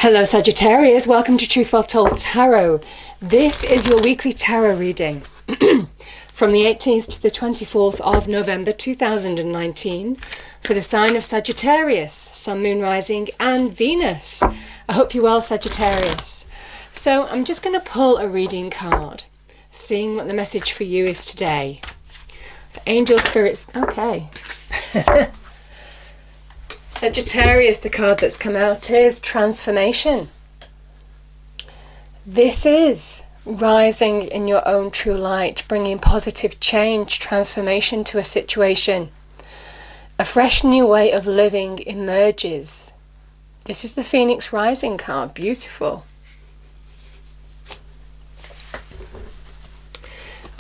Hello Sagittarius, welcome to Truth Well Told Tarot. This is your weekly tarot reading from the 18th to the 24th of November 2019 for the sign of Sagittarius, Sun, Moon, Rising and Venus. I hope you're well, Sagittarius. So I'm just going to pull a reading card, seeing what the message for you is today. So angel spirits, okay. Sagittarius, the card that's come out is transformation. This is rising in your own true light, bringing positive change, transformation to a situation. A fresh new way of living emerges. This is the Phoenix Rising card. Beautiful.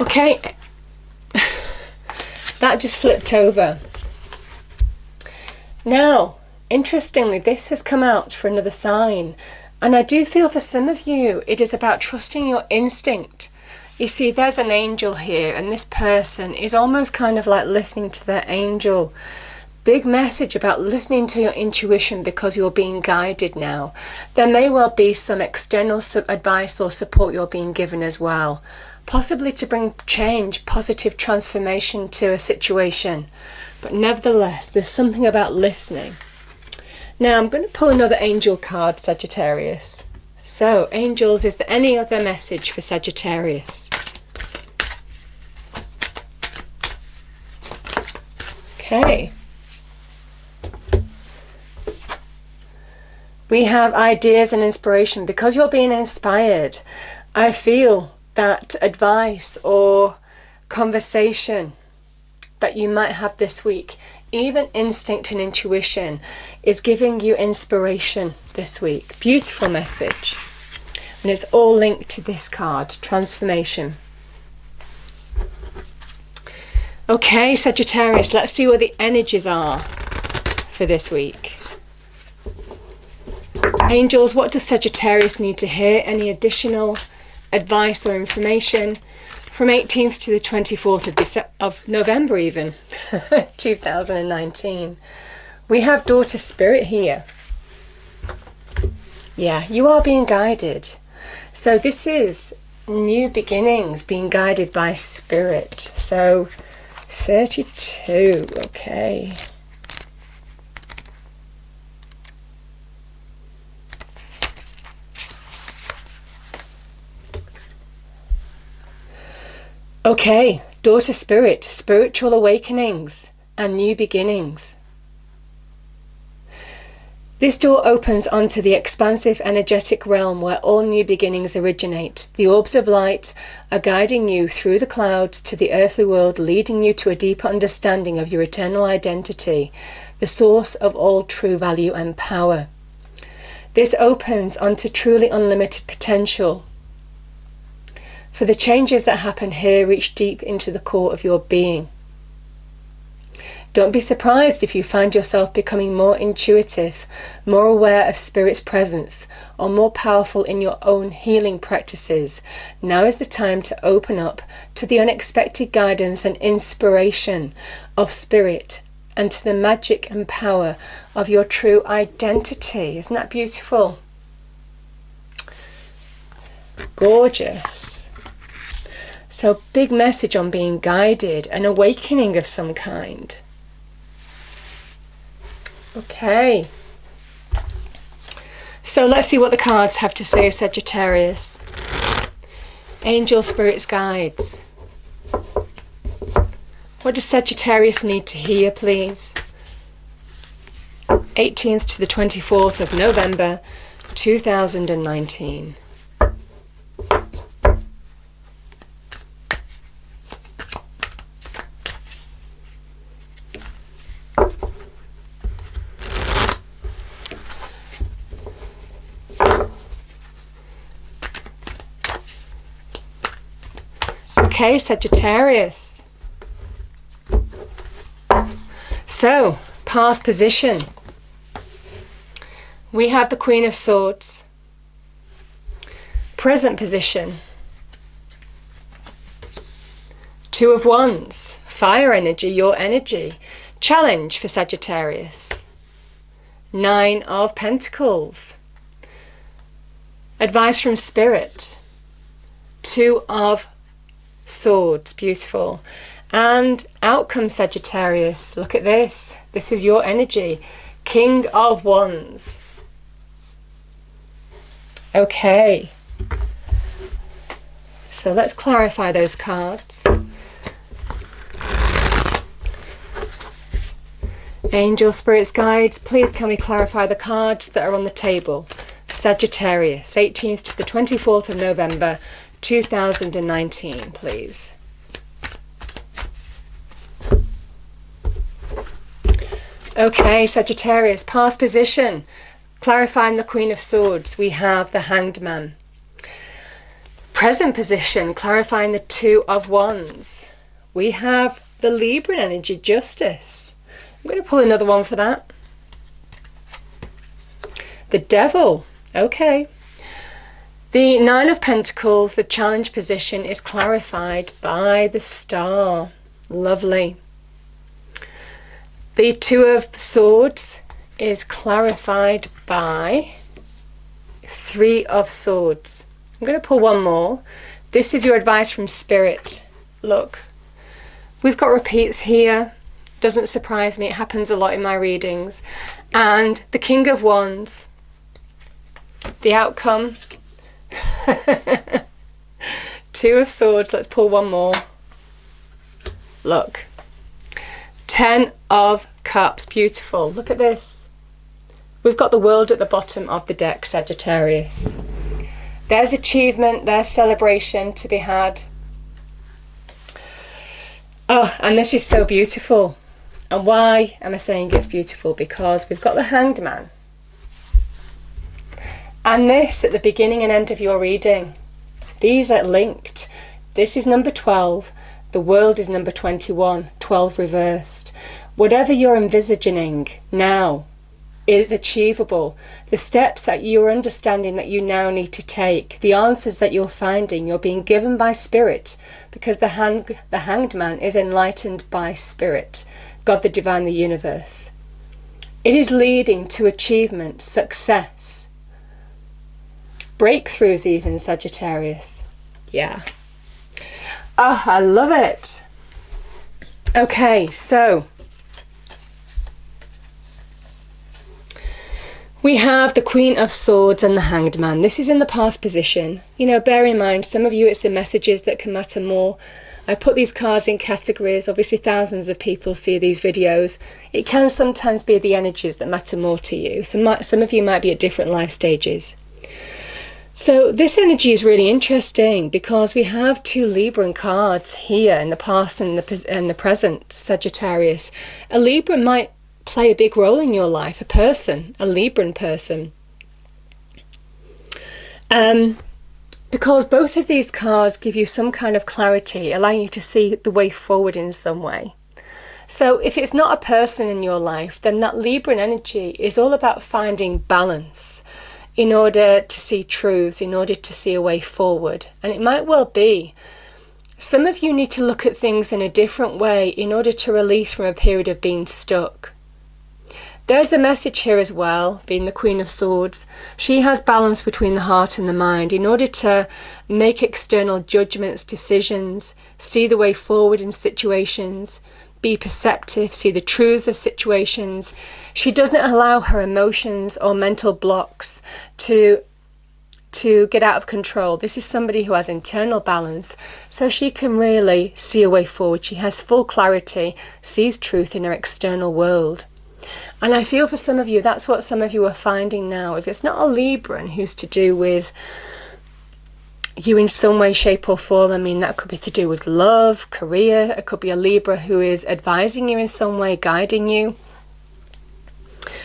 Okay. That just flipped over. Now, interestingly, this has come out for another sign, and I do feel for some of you it is about trusting your instinct. You see, there's an angel here, and this person is almost kind of like listening to their angel. Big message about listening to your intuition because you're being guided now. There may well be some external advice or support you're being given as well, possibly to bring change, positive transformation to a situation. But nevertheless, there's something about listening. Now, I'm going to pull another angel card, Sagittarius. So, angels, is there any other message for Sagittarius? Okay. We have ideas and inspiration. Because you're being inspired, I feel that advice or conversation that you might have this week, even instinct and intuition, is giving you inspiration this week. Beautiful message. And it's all linked to this card, transformation. Okay, Sagittarius, let's see what the energies are for this week. Angels, what does Sagittarius need to hear? Any additional advice or information? From 18th to the 24th of November even, 2019. We have daughter spirit here. Yeah, you are being guided. So this is new beginnings, being guided by spirit. So 32, okay. Okay, daughter spirit, spiritual awakenings and new beginnings. This door opens onto the expansive energetic realm where all new beginnings originate. The orbs of light are guiding you through the clouds to the earthly world, leading you to a deeper understanding of your eternal identity, the source of all true value and power. This opens onto truly unlimited potential. For the changes that happen here reach deep into the core of your being. Don't be surprised if you find yourself becoming more intuitive, more aware of Spirit's presence, or more powerful in your own healing practices. Now is the time to open up to the unexpected guidance and inspiration of Spirit and to the magic and power of your true identity. Isn't that beautiful? Gorgeous. So big message on being guided, an awakening of some kind. Okay. So let's see what the cards have to say, Sagittarius. Angel, spirits, guides. What does Sagittarius need to hear, please? 18th to the 24th of November, 2019. Okay, Sagittarius. So, past position. We have the Queen of Swords. Present position. Two of Wands. Fire energy, your energy. Challenge for Sagittarius. 9 of Pentacles. Advice from Spirit. Two of Swords. Beautiful. And outcome, Sagittarius. Look at this. This is your energy. King of Wands. Okay. So let's clarify those cards. Angel, spirits, guides, please can we clarify the cards that are on the table? Sagittarius, 18th to the 24th of November, 2019, please. Okay, Sagittarius, past position. Clarifying the Queen of Swords, we have the Hanged Man. Present position, clarifying the Two of Wands. We have the Libra energy, Justice. I'm going to pull another one for that. The Devil. Okay. The Nine of Pentacles, the challenge position, is clarified by the Star. Lovely. The Two of Swords is clarified by Three of Swords. I'm going to pull one more. This is your advice from Spirit. Look, we've got repeats here. Doesn't surprise me. It happens a lot in my readings. And the King of Wands. The outcome. Two of Swords. Let's pull one more. Look. 10 of Cups. Beautiful. Look at this. We've got the World at the bottom of the deck, Sagittarius. There's achievement. There's celebration to be had. Oh, and this is so beautiful. And why am I saying it's beautiful? Because we've got the Hanged Man. And this at the beginning and end of your reading. These are linked. This is number 12. The World is number 21. 12 reversed. Whatever you're envisaging now is achievable. The steps that you're understanding that you now need to take, the answers that you're finding, you're being given by Spirit, because the Hanged Man is enlightened by Spirit, God, the divine, the universe. It is leading to achievement, success, breakthroughs even, Sagittarius. Yeah. Oh, I love it. Okay, so we have the Queen of Swords and the Hanged Man. This is in the past position. You know, bear in mind, some of you it's the messages that can matter more. I put these cards in categories. Obviously, thousands of people see these videos. It can sometimes be the energies that matter more to you. Some of you might be at different life stages. So this energy is really interesting because we have two Libran cards here in the past and the present, Sagittarius. A Libra might play a big role in your life, a person, a Libran person. Because both of these cards give you some kind of clarity, allowing you to see the way forward in some way. So if it's not a person in your life, then that Libran energy is all about finding balance in order to see truths, in order to see a way forward. And it might well be some of you need to look at things in a different way in order to release from a period of being stuck. There's a message here as well, being the Queen of Swords. She has balance between the heart and the mind in order to make external judgments, decisions, see the way forward in situations, be perceptive, see the truths of situations. She doesn't allow her emotions or mental blocks to get out of control. This is somebody who has internal balance, so she can really see a way forward. She has full clarity, sees truth in her external world. And I feel for some of you, that's what some of you are finding now. If it's not a Libran who's to do with you in some way, shape or form, I mean, that could be to do with love, career. It could be a Libra who is advising you in some way, guiding you.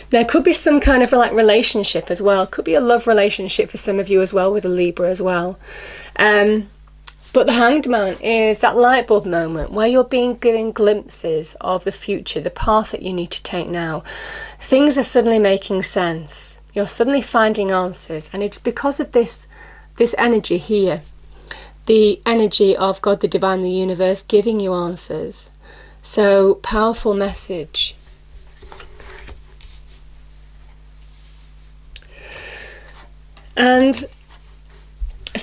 There could be some kind of like relationship as well. It could be a love relationship for some of you as well with a Libra as well. But the Hanged Man is that light bulb moment where you're being given glimpses of the future, the path that you need to take now. Things are suddenly making sense. You're suddenly finding answers. And it's because of this energy here, the energy of God, the divine, the universe, giving you answers. So, powerful message. And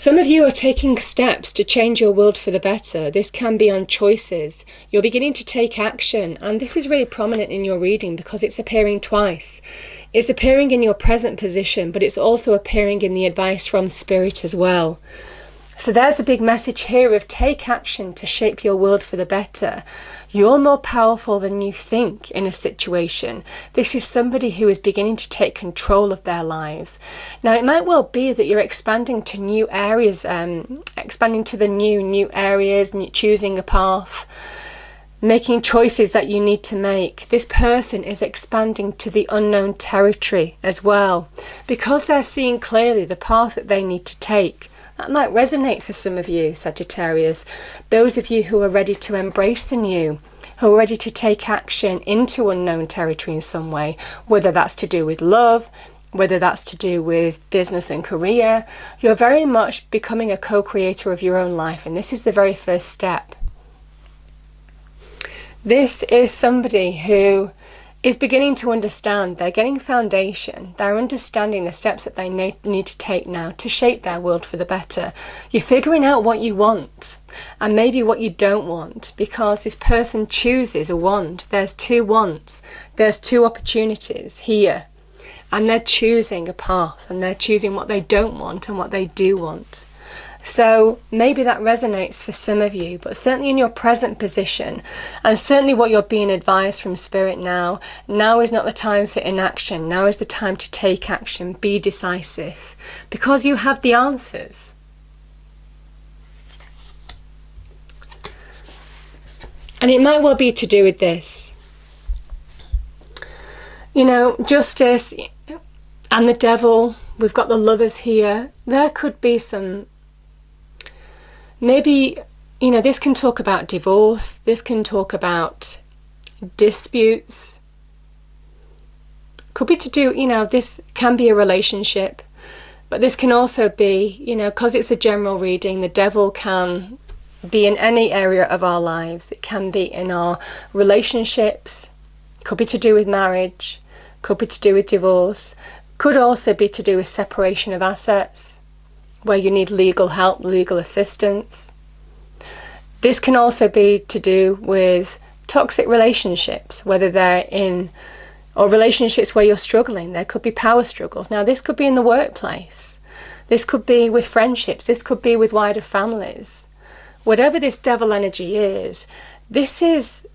Some of you are taking steps to change your world for the better. This can be on choices. You're beginning to take action, and this is really prominent in your reading because it's appearing twice. It's appearing in your present position, but it's also appearing in the advice from Spirit as well. So there's a big message here of take action to shape your world for the better. You're more powerful than you think in a situation. This is somebody who is beginning to take control of their lives. Now, it might well be that you're expanding to new areas, expanding to the new areas, choosing a path, making choices that you need to make. This person is expanding to the unknown territory as well, because they're seeing clearly the path that they need to take. That might resonate for some of you, Sagittarius. Those of you who are ready to embrace the new, who are ready to take action into unknown territory in some way, whether that's to do with love, whether that's to do with business and career. You're very much becoming a co-creator of your own life, and this is the very first step. This is somebody who is beginning to understand. They're getting foundation. They're understanding the steps that they need to take now to shape their world for the better. You're figuring out what you want and maybe what you don't want, because this person chooses a want. There's two wants. There's two opportunities here, and they're choosing a path, and they're choosing what they don't want and what they do want. So maybe that resonates for some of you, but certainly in your present position, and certainly what you're being advised from Spirit now is not the time for inaction. Now is the time to take action, be decisive, because you have the answers. And it might well be to do with this. You know, justice and the devil, we've got the lovers here. There could be some, maybe, you know, this can talk about divorce, this can talk about disputes. Could be to do, you know, this can be a relationship, but this can also be, you know, because it's a general reading, the devil can be in any area of our lives. It can be in our relationships, could be to do with marriage, could be to do with divorce, could also be to do with separation of assets, where you need legal help, legal assistance. This can also be to do with toxic relationships, whether they're in, or relationships where you're struggling. There could be power struggles. Now, this could be in the workplace. This could be with friendships. This could be with wider families. Whatever this devil energy is, this is,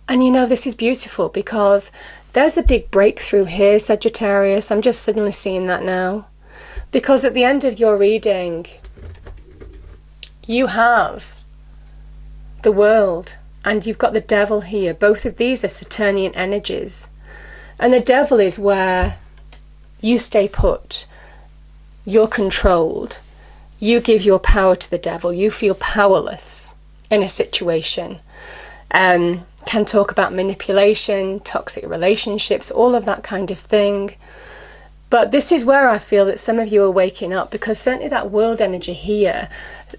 and you know, this is beautiful because there's a big breakthrough here, Sagittarius. I'm just suddenly seeing that now. Because at the end of your reading, you have the world and you've got the devil here. Both of these are Saturnian energies. And the devil is where you stay put. You're controlled. You give your power to the devil. You feel powerless in a situation. Can talk about manipulation, toxic relationships, all of that kind of thing. But this is where I feel that some of you are waking up, because certainly that world energy here,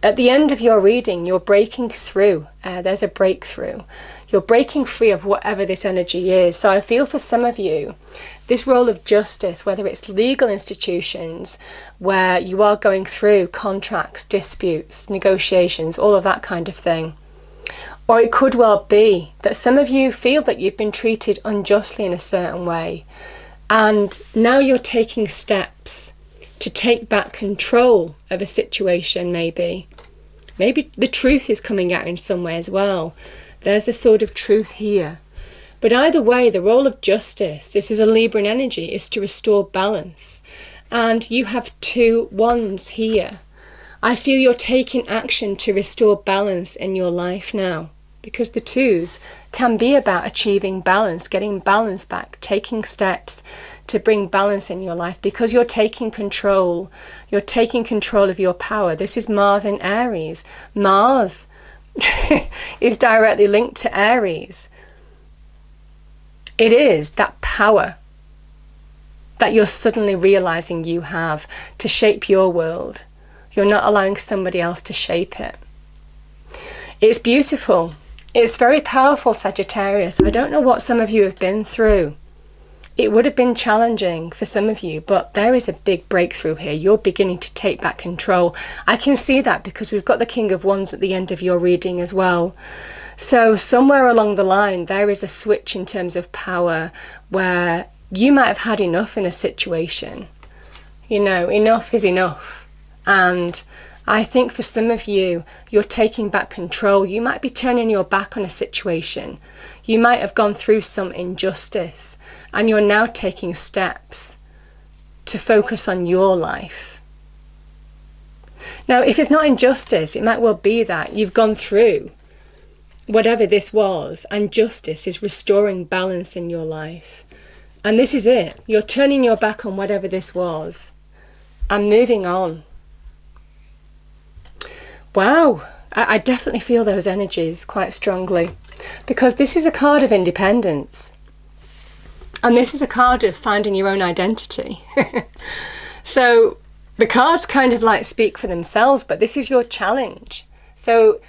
at the end of your reading, you're breaking through. There's a breakthrough. You're breaking free of whatever this energy is. So I feel for some of you, this role of justice, whether it's legal institutions, where you are going through contracts, disputes, negotiations, all of that kind of thing. Or it could well be that some of you feel that you've been treated unjustly in a certain way. And now you're taking steps to take back control of a situation, maybe. Maybe the truth is coming out in some way as well. There's a sort of truth here. But either way, the role of justice, this is a Libran energy, is to restore balance. And you have two wands here. I feel you're taking action to restore balance in your life now. Because the twos can be about achieving balance, getting balance back, taking steps to bring balance in your life, because you're taking control. You're taking control of your power. This is Mars in Aries. Mars is directly linked to Aries. It is that power that you're suddenly realizing you have to shape your world. You're not allowing somebody else to shape it. It's beautiful. It's very powerful, Sagittarius. I don't know what some of you have been through. It would have been challenging for some of you, but there is a big breakthrough here. You're beginning to take back control. I can see that because we've got the King of Wands at the end of your reading as well. So somewhere along the line, there is a switch in terms of power where you might have had enough in a situation. You know, enough is enough. And I think for some of you, you're taking back control. You might be turning your back on a situation. You might have gone through some injustice and you're now taking steps to focus on your life. Now, if it's not injustice, it might well be that you've gone through whatever this was, and justice is restoring balance in your life. And this is it. You're turning your back on whatever this was and moving on. Wow, I definitely feel those energies quite strongly, because this is a card of independence. And this is a card of finding your own identity. So the cards kind of like speak for themselves, but this is your challenge. So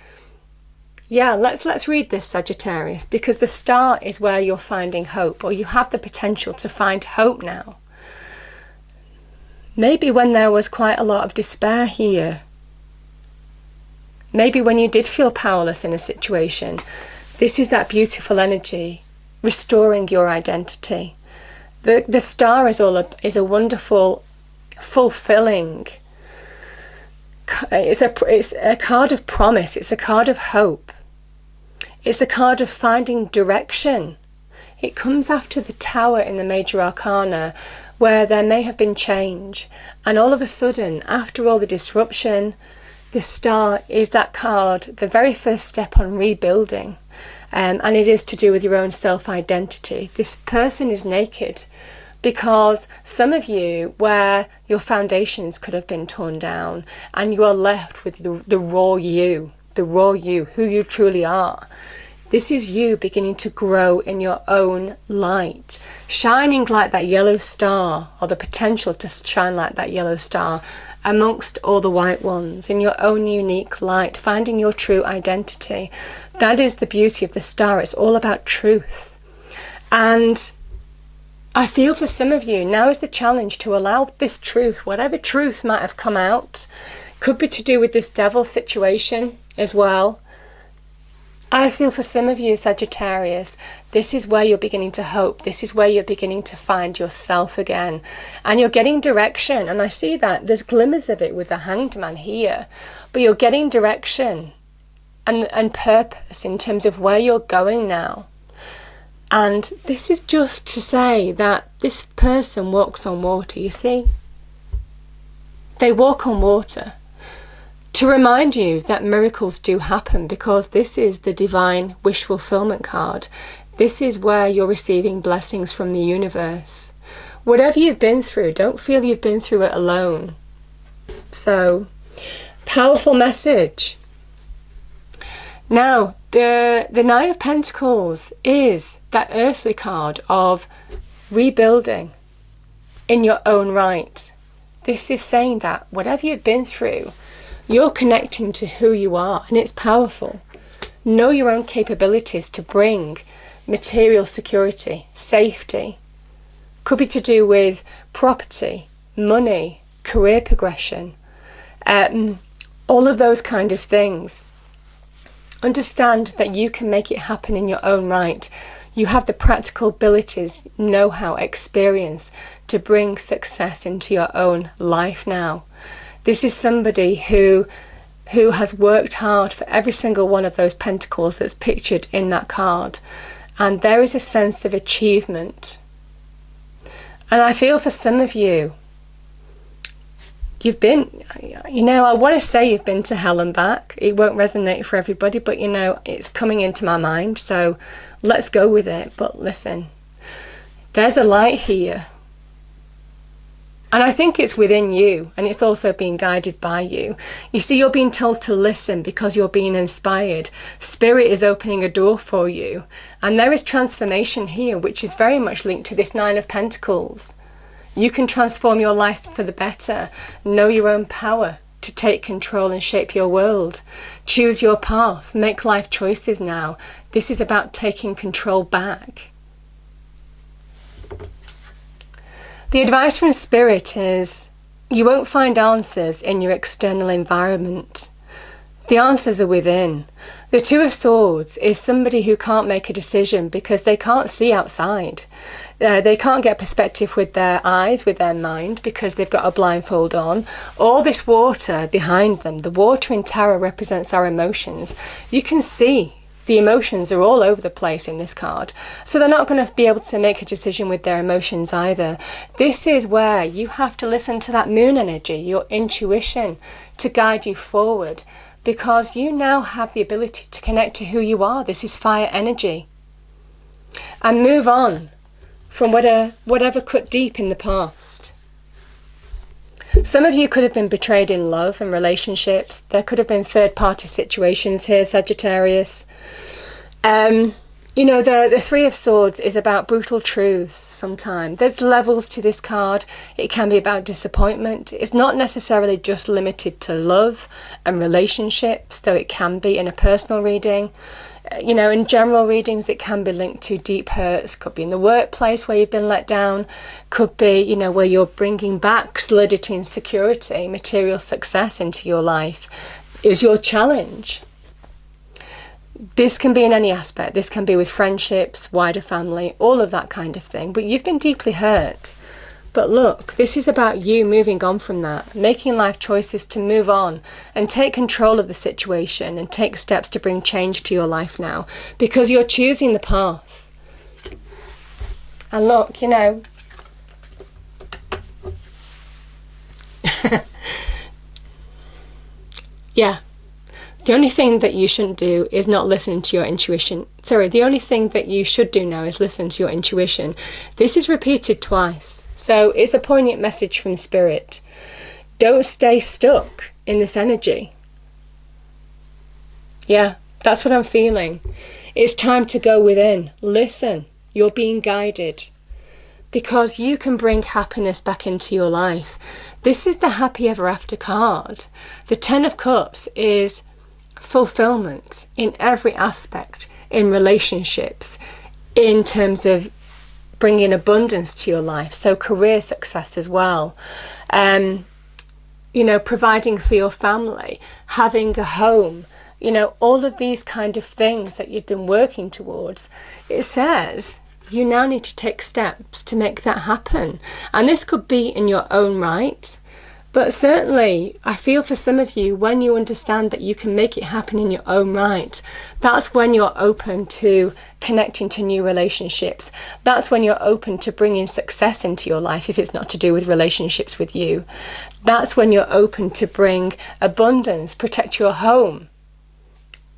yeah, let's read this, Sagittarius, because the Star is where you're finding hope, or you have the potential to find hope now. Maybe when there was quite a lot of despair here. Maybe when you did feel powerless in a situation. This is that beautiful energy, restoring your identity. The Star is a wonderful, fulfilling. It's a card of promise. It's a card of hope. It's a card of finding direction. It comes after the Tower in the Major Arcana, where there may have been change, and all of a sudden, after all the disruption, the Star is that card, the very first step on rebuilding, and it is to do with your own self-identity. This person is naked because some of you, where your foundations could have been torn down, and you are left with the raw you, who you truly are. This is you beginning to grow in your own light, shining like that yellow star, or the potential to shine like that yellow star amongst all the white ones, in your own unique light, finding your true identity. That is the beauty of the Star. It's all about truth. And I feel for some of you, now is the challenge to allow this truth, whatever truth might have come out, could be to do with this devil situation as well. I feel for some of you, Sagittarius, this is where you're beginning to hope. This is where you're beginning to find yourself again. And you're getting direction. And I see that there's glimmers of it with the Hanged Man here. But you're getting direction and purpose in terms of where you're going now. And this is just to say that this person walks on water, you see? They walk on water. To remind you that miracles do happen, because this is the divine wish fulfillment card. This is where you're receiving blessings from the universe. Whatever you've been through, don't feel you've been through it alone. So, powerful message. Now, the Nine of Pentacles is that earthly card of rebuilding in your own right. This is saying that whatever you've been through, you're connecting to who you are, and it's powerful. Know your own capabilities to bring material security, safety. Could be to do with property, money, career progression, all of those kind of things. Understand that you can make it happen in your own right. You have the practical abilities, know-how, experience to bring success into your own life now. This is somebody who has worked hard for every single one of those pentacles that's pictured in that card. And there is a sense of achievement. And I feel for some of you, you've been, I want to say you've been to hell and back. It won't resonate for everybody, but it's coming into my mind. So let's go with it. But listen, there's a light here. And I think it's within you, and it's also being guided by you. You see, you're being told to listen because you're being inspired. Spirit is opening a door for you. And there is transformation here, which is very much linked to this Nine of Pentacles. You can transform your life for the better. Know your own power to take control and shape your world. Choose your path. Make life choices now. This is about taking control back. The advice from Spirit is you won't find answers in your external environment. The answers are within. The Two of Swords is somebody who can't make a decision because they can't see outside. They can't get perspective with their eyes, with their mind, because they've got a blindfold on. All this water behind them, the water in tarot represents our emotions. You can see the emotions are all over the place in this card. So they're not going to be able to make a decision with their emotions either. This is where you have to listen to that moon energy, your intuition, to guide you forward. Because you now have the ability to connect to who you are. This is fire energy. And move on from whatever cut deep in the past. Some of you could have been betrayed in love and relationships. There could have been third-party situations here, Sagittarius. You know, the Three of Swords is about brutal truths sometimes. There's levels to this card. It can be about disappointment. It's not necessarily just limited to love and relationships, though it can be in a personal reading. You know, in general readings, it can be linked to deep hurts. Could be in the workplace where you've been let down. Could be, you know, where you're bringing back solidity and security, material success into your life is your challenge. This can be in any aspect. This can be with friendships, wider family, all of that kind of thing. But you've been deeply hurt. But look, this is about you moving on from that, making life choices to move on and take control of the situation and take steps to bring change to your life now, because you're choosing the path. And look, you know, yeah. The only thing that you shouldn't do is not listen to your intuition. Sorry, the only thing that you should do now is listen to your intuition. This is repeated twice, so it's a poignant message from Spirit. Don't stay stuck in this energy. Yeah, that's what I'm feeling. It's time to go within. Listen, you're being guided. Because you can bring happiness back into your life. This is the happy ever after card. The Ten of Cups is fulfillment in every aspect, in relationships, in terms of bringing abundance to your life, so career success as well, you know, providing for your family, having a home, you know, all of these kind of things that you've been working towards. It says you now need to take steps to make that happen, and this could be in your own right. But certainly, I feel for some of you, when you understand that you can make it happen in your own right, that's when you're open to connecting to new relationships. That's when you're open to bringing success into your life, if it's not to do with relationships with you. That's when you're open to bring abundance, protect your home,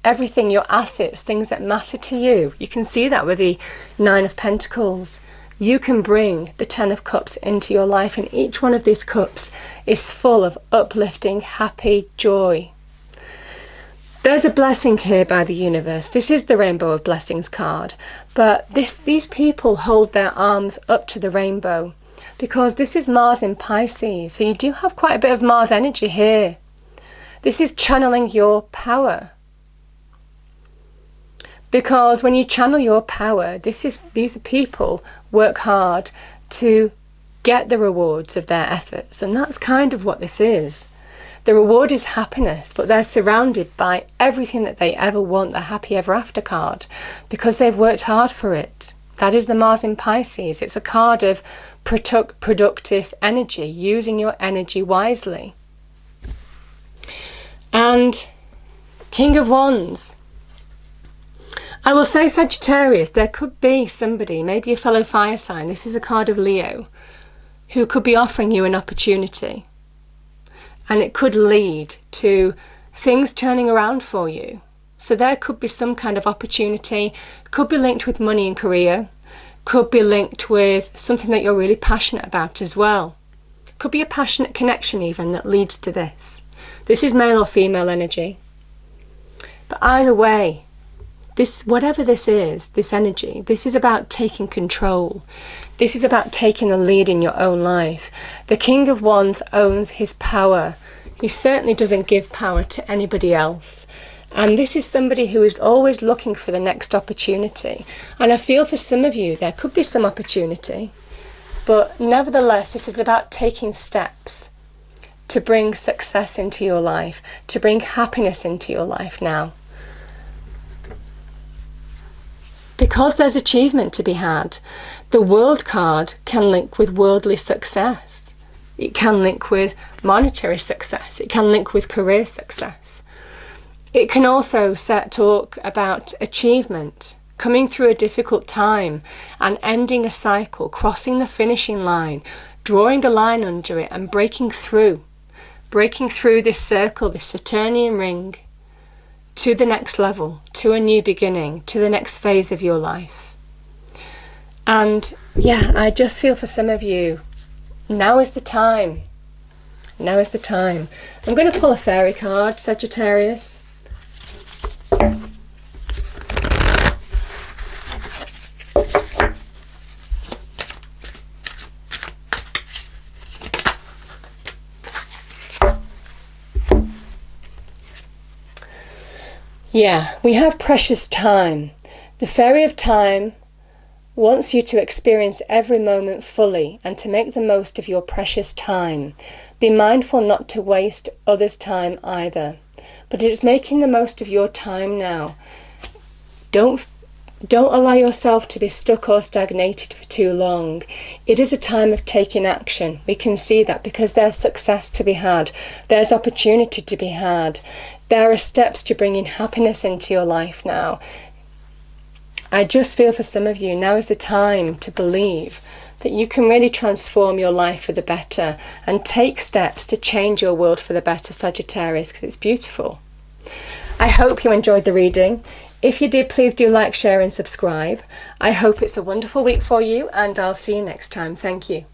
everything, your assets, things that matter to you. You can see that with the Nine of Pentacles. You can bring the Ten of Cups into your life, and each one of these cups is full of uplifting, happy joy. There's a blessing here by the universe. This is the Rainbow of Blessings card, but these people hold their arms up to the rainbow because this is Mars in Pisces, so you do have quite a bit of Mars energy here. This is channeling your power. Because when you channel your power, these people work hard to get the rewards of their efforts, and that's kind of what this is. The reward is happiness, but they're surrounded by everything that they ever want, the happy ever after card, because they've worked hard for it. That is the Mars in Pisces. It's a card of productive energy, using your energy wisely. And King of Wands. I will say, Sagittarius, there could be somebody, maybe a fellow fire sign, this is a card of Leo, who could be offering you an opportunity. And it could lead to things turning around for you. So there could be some kind of opportunity, could be linked with money and career, could be linked with something that you're really passionate about as well. Could be a passionate connection even that leads to this. This is male or female energy. But either way, whatever this is, this energy, this is about taking control. This is about taking the lead in your own life. The King of Wands owns his power. He certainly doesn't give power to anybody else. And this is somebody who is always looking for the next opportunity. And I feel for some of you, there could be some opportunity. But nevertheless, this is about taking steps to bring success into your life, to bring happiness into your life now. Because there's achievement to be had, the World card can link with worldly success. It can link with monetary success. It can link with career success. It can also talk about achievement, coming through a difficult time and ending a cycle, crossing the finishing line, drawing a line under it and breaking through this circle, this Saturnian ring, to the next level, to a new beginning, to the next phase of your life. And yeah, I just feel for some of you, now is the time. Now is the time. I'm going to pull a fairy card, Sagittarius. Yeah, we have precious time. The Fairy of Time wants you to experience every moment fully and to make the most of your precious time. Be mindful not to waste others' time either. But it is making the most of your time now. Don't allow yourself to be stuck or stagnated for too long. It is a time of taking action. We can see that because there's success to be had. There's opportunity to be had. There are steps to bringing happiness into your life now. I just feel for some of you, now is the time to believe that you can really transform your life for the better and take steps to change your world for the better, Sagittarius, because it's beautiful. I hope you enjoyed the reading. If you did, please do like, share and subscribe. I hope it's a wonderful week for you, and I'll see you next time. Thank you.